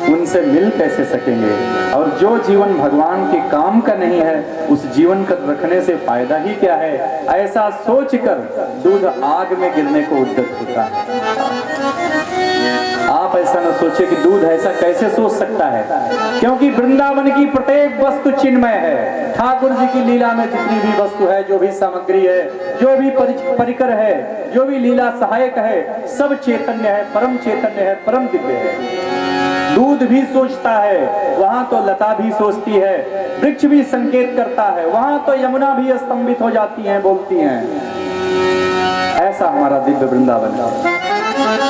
उनसे मिल कैसे सकेंगे। और जो जीवन भगवान के काम का नहीं है उस जीवन का रखने से फायदा ही क्या है, ऐसा सोचकर दूध आग में गिरने को उद्यत होता है। आप ऐसा न सोचे कि दूध ऐसा कैसे सोच सकता है, क्योंकि वृंदावन की प्रत्येक वस्तु चिन्मय है। ठाकुर जी की लीला में जितनी भी वस्तु है, जो भी सामग्री है, जो भी परिकर है, जो भी लीला सहायक है, सब चैतन्य है, परम चैतन्य है, परम दिव्य है। दूध भी सोचता है, वहां तो लता भी सोचती है, वृक्ष भी संकेत करता है, वहां तो यमुना भी स्तंभित हो जाती हैं, बोलती हैं। ऐसा हमारा दिव्य वृंदावन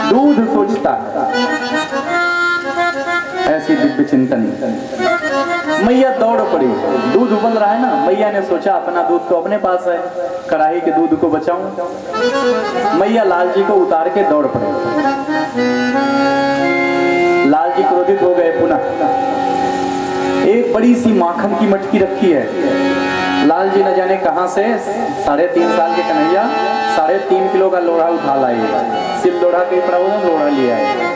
दूध सोचता है, ऐसी दिव्य चिंतन। मैया दौड़ पड़ी, दूध उबल रहा है ना, मैया ने सोचा अपना दूध तो अपने पास है, कढ़ाई के दूध को बचाऊं। मैया लाल जी को उतार के दौड़ पड़ी। लाल जी क्रोधित हो गए पुनः। एक बड़ी सी माखन की मटकी रखी है, लाल जी न जाने कहां से 3.5 साल के कन्हैया 3.5 किलो का लोढ़ा उठा लाए, सिल लोढ़ा के पड़ा लोढ़ा लिया है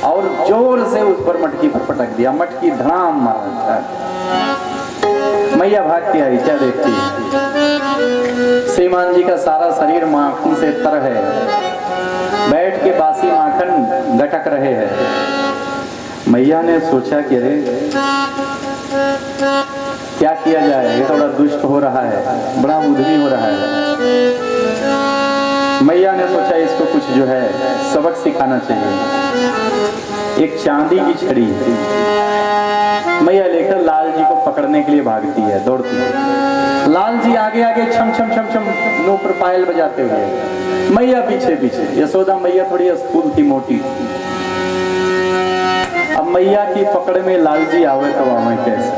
और जोर से उस पर मटकी पर पटक दिया। मटकी धड़ाम मारा। मैया भाग के आई, क्या देखती, श्रीमान जी का सारा शरीर माखन से तर है, बैठ के बासी माखन गटक रहे हैं। मैया ने सोचा कि अरे क्या किया जाए, ये थोड़ा दुष्ट हो रहा है, बड़ा उद्यमी हो रहा है। मैया ने सोचा इसको कुछ जो है सबक सिखाना चाहिए। एक चांदी की छड़ी मैया लेकर लाल जी को पकड़ने के लिए भागती है, दौड़ती है। लाल जी आगे आगे छम छम छम छम नो पर पायल बजाते हुए, मैया पीछे पीछे। यशोदा मैया थोड़ी स्थूल थी, मोटी। अब मैया की पकड़ में लाल जी आवे तो आवे कैसे।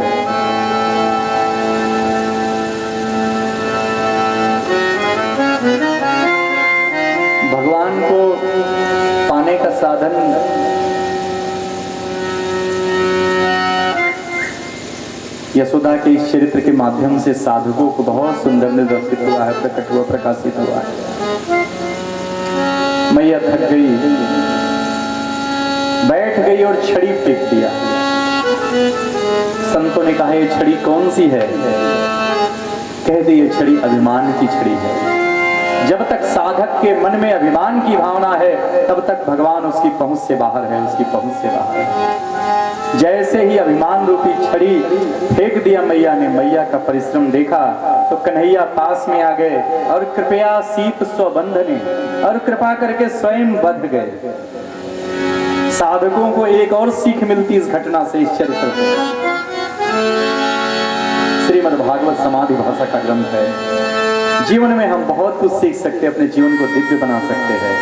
भगवान को पाने का साधन यशोदा के इस चरित्र के माध्यम से साधकों को बहुत सुंदर निर्दर्शित हुआ है, प्रकट हुआ, प्रकाशित हुआ है। मैया थक गई, बैठ गई और छड़ी फेंक दिया। संतों ने कहा ये छड़ी कौन सी है? कह दी ये छड़ी अभिमान की छड़ी है। जब तक साधक के मन में अभिमान की भावना है तब तक भगवान उसकी पहुंच से बाहर है, उसकी पहुंच से बाहर है। जैसे ही अभिमान रूपी छड़ी फेंक दिया मैया ने, मैया का परिश्रम देखा तो कन्हैया पास में आ गए और कृपया सीप स्वबंधने, और कृपा करके स्वयं बंध गए। साधकों को एक और सीख मिलती इस घटना से, इस चरित्र से। श्रीमद् भागवत समाधि भाषा का ग्रंथ है। जीवन में हम बहुत कुछ सीख सकते हैं, अपने जीवन को दिव्य बना सकते हैं,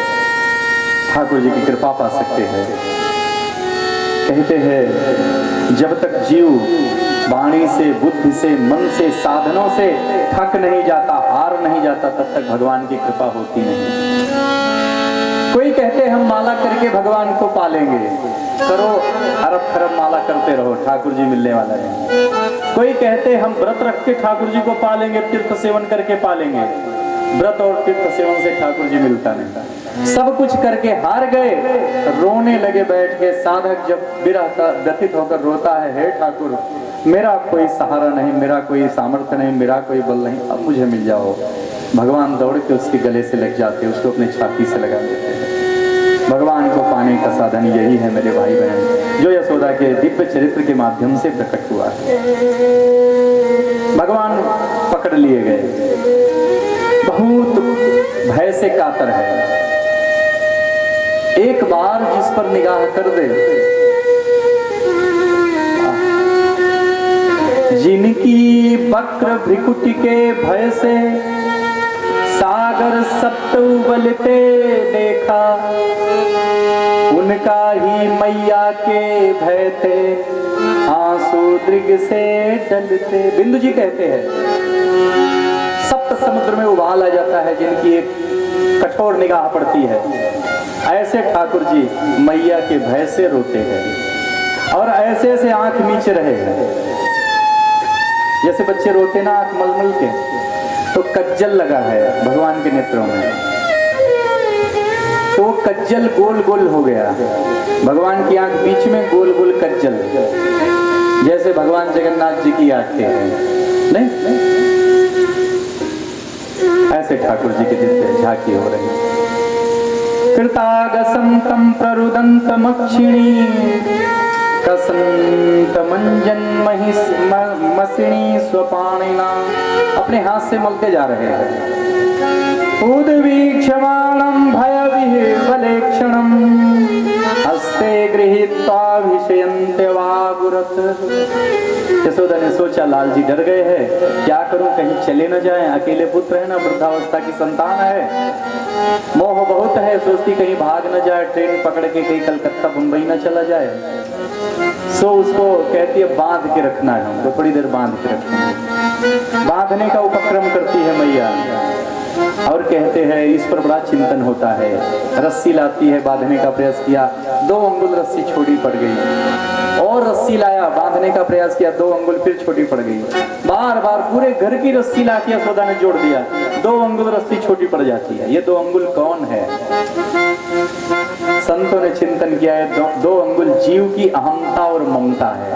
ठाकुर जी की कृपा पा सकते हैं। कहते हैं जब तक जीव वाणी से, बुद्धि से, मन से, साधनों से थक नहीं जाता, हार नहीं जाता, तब तक भगवान की कृपा होती नहीं। कोई कहते हम माला करके भगवान को पालेंगे, करो अरब खरब माला करते रहो, ठाकुर जी मिलने वाला है। कोई कहते हम व्रत रख के ठाकुर जी को पालेंगे, तीर्थ सेवन करके पालेंगे। व्रत और तीर्थ सेवन से ठाकुर जी मिलता नहीं। सब कुछ करके हार गए, रोने लगे बैठ के। साधक जब विरह का व्यथित होकर रोता है, हे ठाकुर मेरा कोई सहारा नहीं, मेरा कोई सामर्थ्य नहीं, मेरा कोई बल नहीं, अब मुझे मिल जाओ। भगवान दौड़ के उसके गले से लग जाते, उसको अपने छाती से लगा देते हैं। भगवान को पाने का साधन यही है मेरे भाई बहन, जो यशोदा के दिव्य चरित्र के माध्यम से प्रकट हुआ है। भगवान पकड़ लिए गए, बहुत भय से कातर है। एक बार जिस पर निगाह कर दे, जिनकी वक्र भ्रिकुटी के भय से सागर सप्त उबलते देखा, उनका ही मैया के भय थे आंसू दृग से डलते। बिंदु जी कहते हैं सप्त समुद्र में उबाल आ जाता है जिनकी एक कठोर निगाह पड़ती है, ऐसे ठाकुर जी मैया के भय से रोते हैं और ऐसे ऐसे आंख नीचे रहे हैं। जैसे बच्चे रोते ना आंख मलमल के, तो कज्जल लगा है भगवान के नेत्रों में। तो कज्जल गोल गोल हो गया, भगवान की आंख बीच में गोल गोल कज्जल, जैसे भगवान जगन्नाथ जी की आंखें हैं, नहीं ऐसे ठाकुर जी की दिव्य झांकी हो रही। कृतागसं तं प्ररुदन्तमक्षिणी कसंत मंजन मसिणी स्वपाणिना, अपने हाथ से मलते जा रहे हैं। उद्वीक्षमाणं भयविह्वलेक्षणं हस्ते गृहीत्वाभिषयन्ते वागुरत। यशोदा ने सोचा लाल जी डर गए हैं, क्या करूं, कहीं चले न जाएं, अकेले पुत्र है ना, वृद्धावस्था की संतान है, मोह बहुत है, सोचती कहीं भाग न जाए, ट्रेन पकड़ के कहीं कलकत्ता मुंबई न चला जाए। सो उसको कहती है बांध के रखना है, हमको थोड़ी देर बांध के रखना है। बांधने का उपक्रम करती है मैया और कहते हैं इस पर बड़ा चिंतन होता है। रस्सी लाती है, बांधने का प्रयास किया, 2 अंगुल रस्सी छोटी पड़ गई, और रस्सी लाया, बांधने का प्रयास किया, 2 अंगुल फिर छोटी पड़ गई। बार बार पूरे घर की रस्सी लाके यशोदा ने जोड़ दिया, 2 अंगुल रस्सी छोटी पड़ जाती है। ये 2 अंगुल कौन है? संतों ने चिंतन किया है, 2 अंगुल जीव की अहमता और ममता है।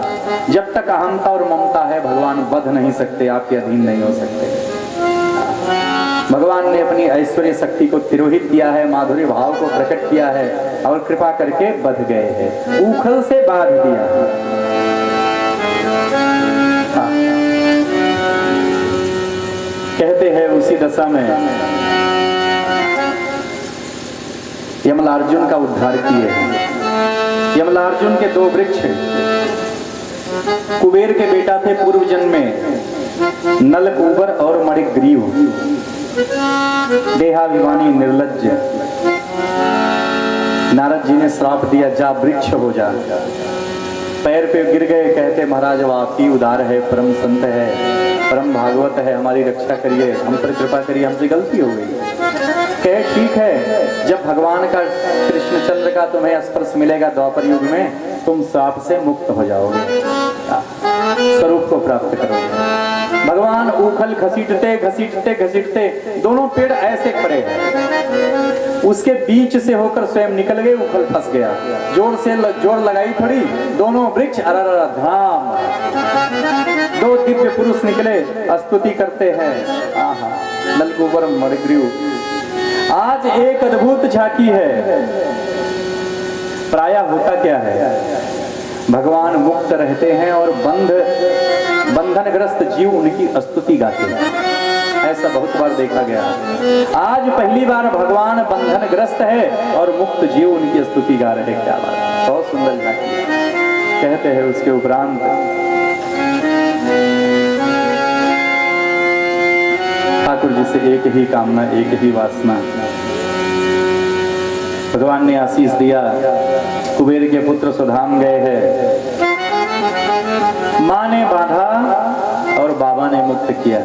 जब तक अहमता और ममता है भगवान बध नहीं सकते, आपके अधीन नहीं हो सकते। भगवान ने अपनी ऐश्वर्य शक्ति को तिरोहित किया है, माधुर्य भाव को प्रकट किया है और कृपा करके बध गए हैं, उखल से बांध दिया। हाँ। कहते हैं उसी दशा में यमलार्जुन का उद्धार किए हैं। यमलार्जुन के 2 वृक्ष, कुबेर के बेटा थे पूर्व जन्म में, नलकूबर और मणिग्रीव, देहाभिमानी निर्लज्ज। नारद जी ने श्राप दिया, जा वृक्ष हो जा। पैर पे गिर गए, कहते महाराज वो आपकी उदार है, परम संत है, परम भागवत है, हमारी रक्षा करिए, हम पर कृपा करिए, हमसे गलती हो गई। कहे ठीक है, जब भगवान का कृष्णचंद्र का तुम्हें स्पर्श मिलेगा द्वापर युग में, तुम श्राप से मुक्त हो जाओगे, स्वरूप को प्राप्त करोगे। भगवान उखल घसीटते घसीटते घसीटते, दोनों पेड़ ऐसे खड़े हैं, उसके बीच से होकर स्वयं निकल गए, उखल फंस गया, जोर लगाई थोड़ी, दोनों वृक्ष अरर धाम, 2 दिव्य पुरुष निकले, स्तुति करते हैं। आहा, नलकूबर मणिग्रीव। आज एक अद्भुत झांकी है। प्रायः होता क्या है, भगवान मुक्त रहते हैं और बंधनग्रस्त जीव उनकी स्तुति गाते हैं, ऐसा बहुत बार देखा गया। आज पहली बार भगवान बंधनग्रस्त है और मुक्त जीव उनकी स्तुति गा रहे हैं। क्या बात, बहुत सुंदर झांकी। कहते हैं उसके उपरांत ठाकुर जी से एक ही कामना, एक ही वासना। भगवान ने आशीष दिया, कुबेर के पुत्र सुधाम गए हैं, माँ ने बांधा और बाबा ने मुक्त किया।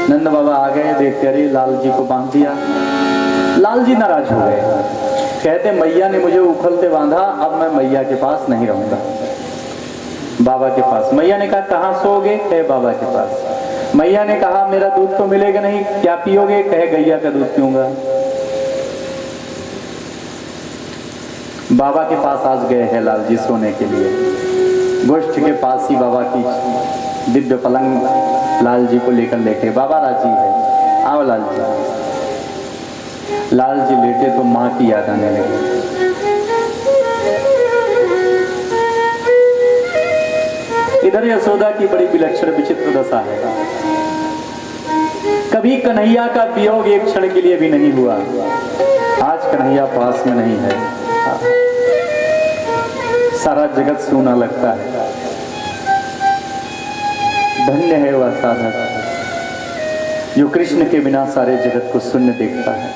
नंद बाबा आ गए, देखते अरे लाल जी को बांध दिया। लाल जी नाराज हो गए, कहते मैया ने मुझे उखलते बांधा, अब मैं मैया के पास नहीं रहूंगा, बाबा के पास। मैया ने कहा कहाँ सोओगे? कहे बाबा के पास। मैया ने कहा मेरा दूध तो मिलेगा नहीं, क्या पियोगे? कहे गैया का दूध पीऊंगा। बाबा के पास आज गए हैं लाल जी सोने के लिए। गोष्ठ के पास ही बाबा की दिव्य पलंग लाल जी को लेकर लेटे। बाबा राजी है, आओ लाल जी। लाल जी लेटे तो माँ की याद आने लगी। इधर यशोदा की बड़ी विलक्षण विचित्र दशा है। कभी कन्हैया का वियोग एक क्षण के लिए भी नहीं हुआ। आज कन्हैया पास में नहीं है, सारा जगत सूना लगता है। धन्य है वह साधक जो कृष्ण के बिना सारे जगत को शून्य देखता है।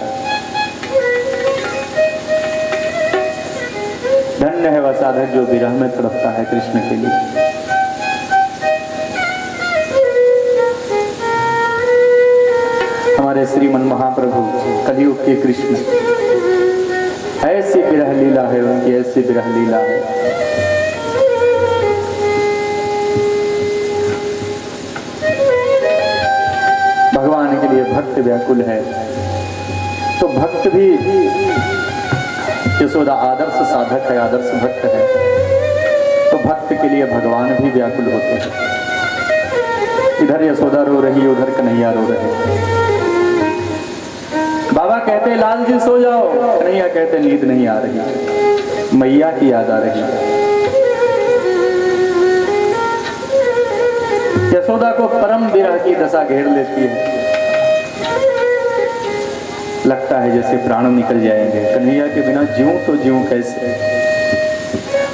धन्य है वह साधक जो विरह में तड़पता है कृष्ण के लिए। हमारे श्रीमन महाप्रभु कलियुग के कृष्ण, ऐसी विरह लीला है उनकी, ऐसी विरह लीला है। भगवान के लिए भक्त व्याकुल है तो भक्त भी यशोदा आदर्श साधक है, आदर्श भक्त है, तो भक्त के लिए भगवान भी व्याकुल होते हैं। इधर यशोदा रो रही, उधर कन्हैया रो रहे। बाबा कहते लाल जी सो जाओ, कन्हैया कहते नींद नहीं आ रही, मैया की याद आ रही। यशोदा को परम विरह की दशा घेर लेती है, लगता है जैसे प्राण निकल जाएंगे। कन्हैया के बिना जीऊं तो जीऊं कैसे।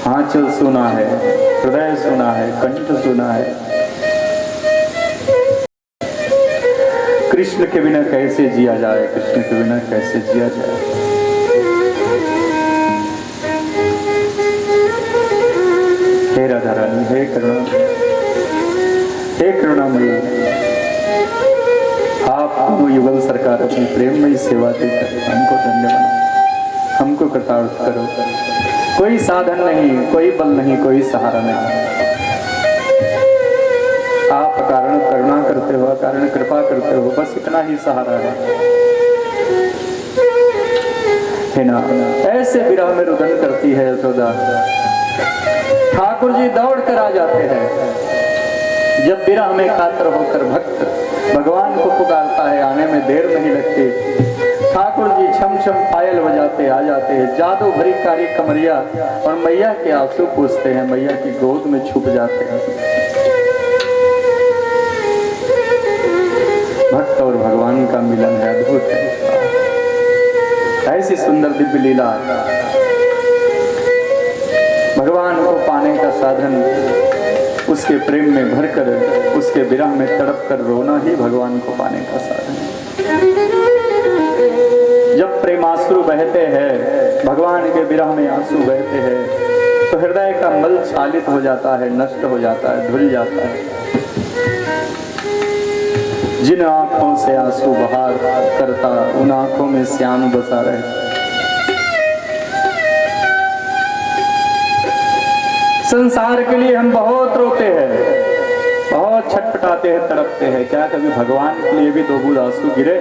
आंचल सुना है, हृदय सुना है, कंठ सुना है, कृष्ण के बिना कैसे जिया जाए, कृष्ण के बिना कैसे जिया जाए। हे राधा रानी, हे करुणा, हे करुणामयी, आप दोनों युगल सरकार अपनी प्रेममयी सेवा देकर हमको धन्य बना, हमको कृतार्थ करो। कोई साधन नहीं, कोई बल नहीं, कोई सहारा नहीं, आप कारण करुणा करते हो, कारण कृपा करते हो, बस इतना ही सहारा है ना। ऐसे विरह में रुदन करती है यशोदा। ठाकुर जी दौड़ कर आ जाते हैं। जब विरह में कातर होकर भक्त भगवान को पुकारता है, आने में देर नहीं लगती। ठाकुर जी छम छम पायल बजाते आ जाते हैं, जादू भरी कारी कमरिया, और मैया के आंसू पूछते हैं, मैया की गोद में छुप जाते हैं। भक्त और भगवान का मिलन है, अद्भुत है। ऐसी सुंदर दिव्य लीला, भगवान को पाने का साधन, उसके प्रेम में भरकर, उसके विरह में तड़प कर रोना ही भगवान को पाने का साधन है। जब प्रेमाश्रु बहते हैं, भगवान के विरह में आंसू बहते हैं, तो हृदय का मल छालित हो जाता है, नष्ट हो जाता है, धुल जाता है। जिन आंखों से आंसू बहार करता, उन आंखों में श्याम बसा रहे। संसार के लिए हम बहुत रोते हैं, बहुत छटपटाते हैं, तड़पते हैं। क्या कभी भगवान के लिए भी दो बूंद आंसू गिरे?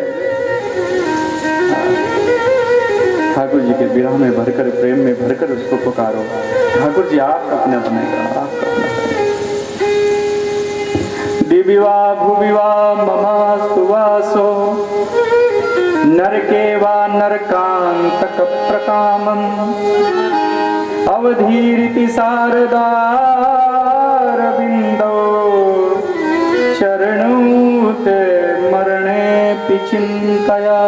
ठाकुर जी के विरह में भरकर, प्रेम में भरकर उसको पुकारो। ठाकुर जी आप अपना बनेगा, आप अपना। दिव्य वा भुवि वा ममास्तु वासो, नरके वा नरकांतक प्रकामम्, अवधीरिति शारदारविंदो चरणूते मरणे पिचिंतया।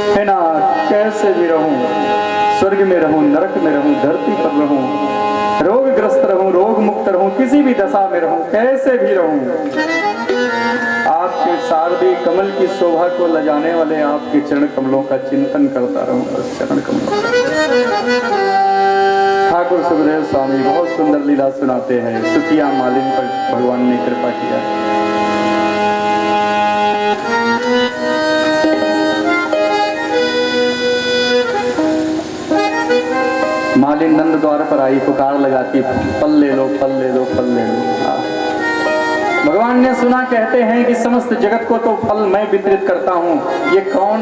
है ना, कैसे भी रहूं, स्वर्ग में रहूं, नरक में रहूं, धरती पर रहूं, रोगग्रस्त रहूं, रोग मुक्त रहूं, किसी भी दशा में रहूं, कैसे भी रहूं, आपके शारदीय कमल की शोभा को लजाने वाले आपके चरण कमलों का चिंतन करता रहूं, बस चरण कमलों का। ठाकुर सुखदेव स्वामी बहुत सुंदर लीला सुनाते हैं। सुखिया मालिन पर भगवान ने कृपा किया। मालिन नंद द्वार पर आई, पुकार लगाती, फल ले लो, फल ले लो, फल ले लो। भगवान ने सुना, कहते हैं कि समस्त जगत को तो फल मैं वितरित करता हूँ, ये कौन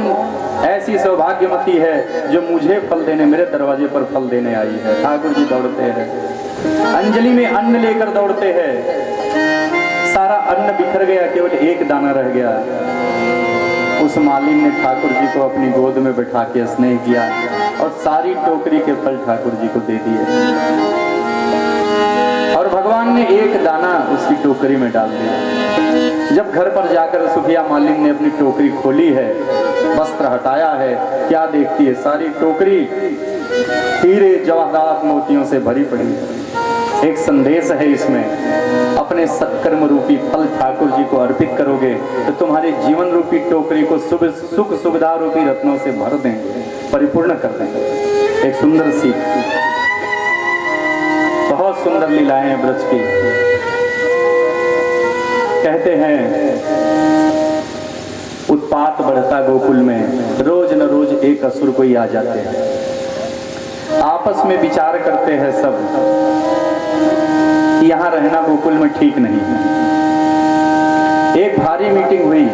ऐसी सौभाग्यवती है जो मुझे फल देने, मेरे दरवाजे पर फल देने आई है। ठाकुर जी दौड़ते हैं, अंजलि में अन्न लेकर दौड़ते हैं। सारा अन्न बिखर गया, केवल एक दाना रह गया। उस मालिन ने ठाकुर जी को अपनी गोद में बैठा के स्नेह किया और सारी टोकरी के फल ठाकुर जी को दे दिए। और भगवान ने एक दाना उसकी टोकरी में डाल दिया। जब घर पर जाकर सुखिया मालिन ने अपनी टोकरी खोली है, वस्त्र हटाया है, क्या देखती है, सारी टोकरी हीरे जवाहरात मोतियों से भरी पड़ी है। एक संदेश है इसमें, अपने सत्कर्म रूपी फल ठाकुर जी को अर्पित करोगे तो तुम्हारे जीवन रूपी टोकरी को सुख सुविधा रूपी रत्नों से भर देंगे, परिपूर्ण कर देंगे। एक सुंदर सीख, बहुत सुंदर लीलाएं हैं ब्रज की। कहते हैं उत्पात बढ़ता गोकुल में, रोज न रोज एक असुर कोई आ जाते हैं। आपस में विचार करते हैं सब कि यहाँ रहना गोकुल में ठीक नहीं है। एक भारी मीटिंग हुई,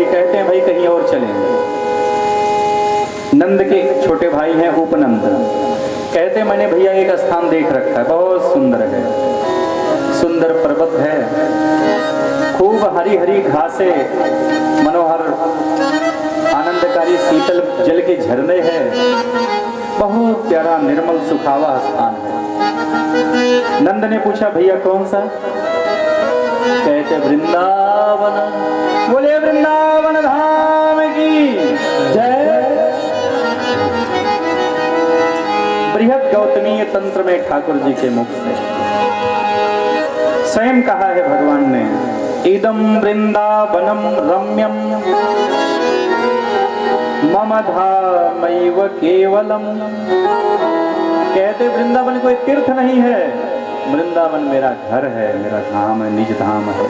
कहते हैं भाई कहीं और और चलेंगे। नंद के छोटे भाई हैं उपनंद, कहते मैंने भैया एक स्थान देख रखा है, बहुत सुंदर है, सुंदर पर्वत है, खूब हरी हरी घासे, मनोहर आनंदकारी शीतल जल के झरने हैं, बहुत प्यारा निर्मल सुखावा स्थान है। नंद ने पूछा भैया कौन सा? कहते वृंदावन। बोले वृंदावन धाम की जय। बृहद गौतमीय तंत्र में ठाकुर जी के मुख से स्वयं कहा है भगवान ने, इदम वृंदावनम रम्यम मम धामैव केवलम। कहते वृंदावन कोई तीर्थ नहीं है, वृंदावन मेरा घर है, मेरा धाम है, निज धाम है।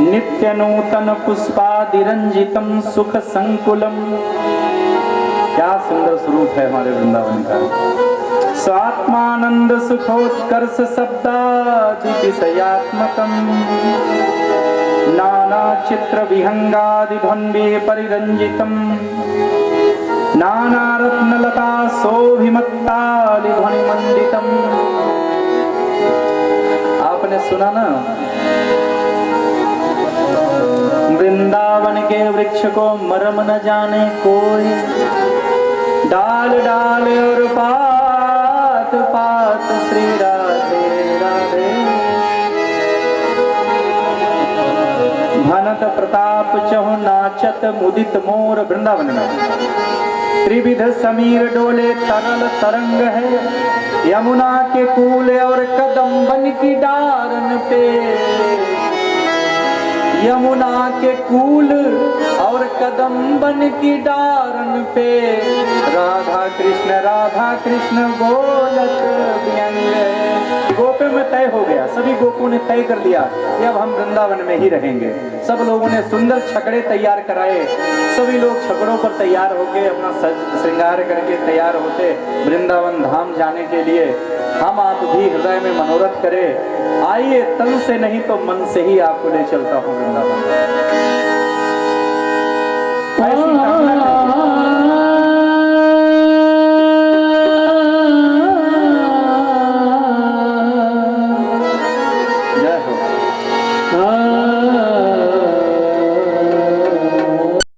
नित्य नूतन पुष्पादिरंजितम सुख संकुलम। क्या सुंदर स्वरूप है हमारे वृंदावन का। स्वात्मानंद सुखोत्कर्ष शब्दादितिशयात्मकम नाना चित्र विहंगादि ध्वन्वे परिरंजितम नाना रत्नलता शोभिमत्तादि ध्वनिमंडितम। आपने सुना ना, वृंदावन के वृक्ष को मरम न जाने कोई, डाल डाल और पात पात श्री राधे राधे। भनत प्रताप चहु नाचत मुदित मोर। वृंदावन में त्रिविध समीर डोले तरल तरंग है, यमुना के कूल और कदम्बन की डारन पे। यमुना के कूल और कदम्बन की डारन पे राधा कृष्ण बोलत व्यंग। गोपे में तय हो गया, सभी गोपों ने तय कर लिया कि अब हम वृंदावन में ही रहेंगे। सब लोगों ने सुंदर छकड़े तैयार कराए, सभी लोग छकड़ों पर तैयार होके अपना श्रृंगार करके तैयार होते वृंदावन धाम जाने के लिए। हम आप भी हृदय में मनोरथ करें, आइए तन से नहीं तो मन से ही आपको ले चलता हूँ वृंदावन। ऐसी कामना